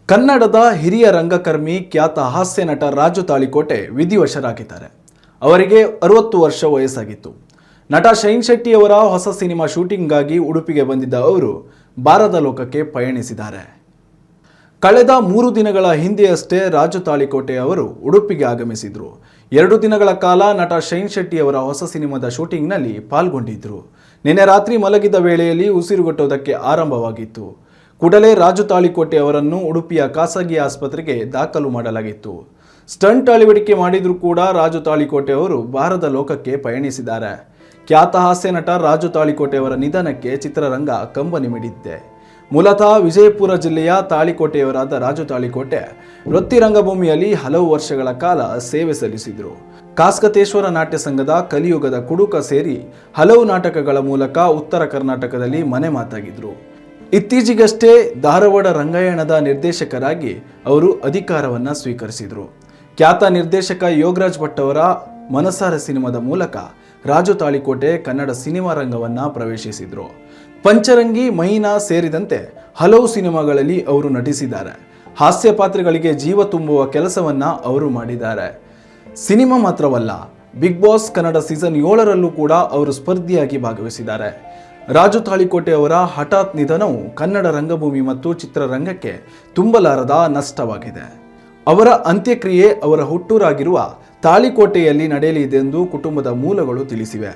ಕನ್ನಡದ ಹಿರಿಯ ರಂಗಕರ್ಮಿ ಖ್ಯಾತ ಹಾಸ್ಯ ನಟ ರಾಜು ತಾಳಿಕೋಟೆ ವಿಧಿವಶರಾಗಿದ್ದಾರೆ. ಅವರಿಗೆ 60 ವರ್ಷ ವಯಸ್ಸಾಗಿತ್ತು. ನಟ ಶೈನ್ ಶೆಟ್ಟಿ ಅವರ ಹೊಸ ಸಿನಿಮಾ ಶೂಟಿಂಗ್ಗಾಗಿ ಉಡುಪಿಗೆ ಬಂದಿದ್ದ ಅವರು ಬಾರದ ಲೋಕಕ್ಕೆ ಪಯಣಿಸಿದ್ದಾರೆ. ಕಳೆದ 3 ದಿನಗಳ ಹಿಂದೆಯಷ್ಟೇ ರಾಜು ತಾಳಿಕೋಟೆ ಅವರು ಉಡುಪಿಗೆ ಆಗಮಿಸಿದ್ರು. 2 ದಿನಗಳ ಕಾಲ ನಟ ಶೈನ್ ಶೆಟ್ಟಿ ಅವರ ಹೊಸ ಸಿನಿಮಾದ ಶೂಟಿಂಗ್ನಲ್ಲಿ ಪಾಲ್ಗೊಂಡಿದ್ರು. ನಿನ್ನೆ ರಾತ್ರಿ ಮಲಗಿದ ವೇಳೆಯಲ್ಲಿ ಉಸಿರುಗಟ್ಟೋದಕ್ಕೆ ಆರಂಭವಾಗಿತ್ತು. ಕೂಡಲೇ ರಾಜು ತಾಳಿಕೋಟೆ ಅವರನ್ನು ಉಡುಪಿಯ ಖಾಸಗಿ ಆಸ್ಪತ್ರೆಗೆ ದಾಖಲು ಮಾಡಲಾಗಿತ್ತು. ಸ್ಟಂಟ್ ಅಳವಡಿಕೆ ಮಾಡಿದ್ರೂ ಕೂಡ ರಾಜು ತಾಳಿಕೋಟೆ ಅವರು ಬಾರದ ಲೋಕಕ್ಕೆ ಪಯಣಿಸಿದ್ದಾರೆ. ಖ್ಯಾತ ಹಾಸ್ಯ ನಟ ರಾಜು ತಾಳಿಕೋಟೆ ಅವರ ನಿಧನಕ್ಕೆ ಚಿತ್ರರಂಗ ಕಂಬನಿ ಮಿಡಿದಿದೆ. ಮೂಲತಃ ವಿಜಯಪುರ ಜಿಲ್ಲೆಯ ತಾಳಿಕೋಟೆಯವರಾದ ರಾಜು ತಾಳಿಕೋಟೆ ವೃತ್ತಿ ರಂಗಭೂಮಿಯಲ್ಲಿ ಹಲವು ವರ್ಷಗಳ ಕಾಲ ಸೇವೆ ಸಲ್ಲಿಸಿದರು. ಕಾಸ್ಕತೇಶ್ವರ ನಾಟ್ಯ ಸಂಘದ ಕಲಿಯುಗದ ಕುಡುಕ ಸೇರಿ ಹಲವು ನಾಟಕಗಳ ಮೂಲಕ ಉತ್ತರ ಕರ್ನಾಟಕದಲ್ಲಿ ಮನೆ ಮಾತಾಗಿದ್ರು. ಇತ್ತೀಚೆಗಷ್ಟೇ ಧಾರವಾಡ ರಂಗಾಯಣದ ನಿರ್ದೇಶಕರಾಗಿ ಅವರು ಅಧಿಕಾರವನ್ನು ಸ್ವೀಕರಿಸಿದರು. ಖ್ಯಾತ ನಿರ್ದೇಶಕ ಯೋಗರಾಜ್ ಭಟ್ ಅವರ ಮನಸಾರ ಸಿನಿಮಾದ ಮೂಲಕ ರಾಜು ತಾಳಿಕೋಟೆ ಕನ್ನಡ ಸಿನಿಮಾ ರಂಗವನ್ನು ಪ್ರವೇಶಿಸಿದರು. ಪಂಚರಂಗಿ, ಮೈನಾ ಸೇರಿದಂತೆ ಹಲವು ಸಿನಿಮಾಗಳಲ್ಲಿ ಅವರು ನಟಿಸಿದ್ದಾರೆ. ಹಾಸ್ಯ ಪಾತ್ರಗಳಿಗೆ ಜೀವ ತುಂಬುವ ಕೆಲಸವನ್ನ ಅವರು ಮಾಡಿದ್ದಾರೆ. ಸಿನಿಮಾ ಮಾತ್ರವಲ್ಲ, ಬಿಗ್ ಬಾಸ್ ಕನ್ನಡ ಸೀಸನ್ 7ರಲ್ಲೂ ಕೂಡ ಅವರು ಸ್ಪರ್ಧಿಯಾಗಿ ಭಾಗವಹಿಸಿದ್ದಾರೆ. ರಾಜು ತಾಳಿಕೋಟೆ ಅವರ ಹಠಾತ್ ನಿಧನವು ಕನ್ನಡ ರಂಗಭೂಮಿ ಮತ್ತು ಚಿತ್ರರಂಗಕ್ಕೆ ತುಂಬಲಾರದ ನಷ್ಟವಾಗಿದೆ. ಅವರ ಅಂತ್ಯಕ್ರಿಯೆ ಅವರ ಹುಟ್ಟೂರಾಗಿರುವ ತಾಳಿಕೋಟೆಯಲ್ಲಿ ನಡೆಯಲಿದೆ ಎಂದು ಕುಟುಂಬದ ಮೂಲಗಳು ತಿಳಿಸಿವೆ.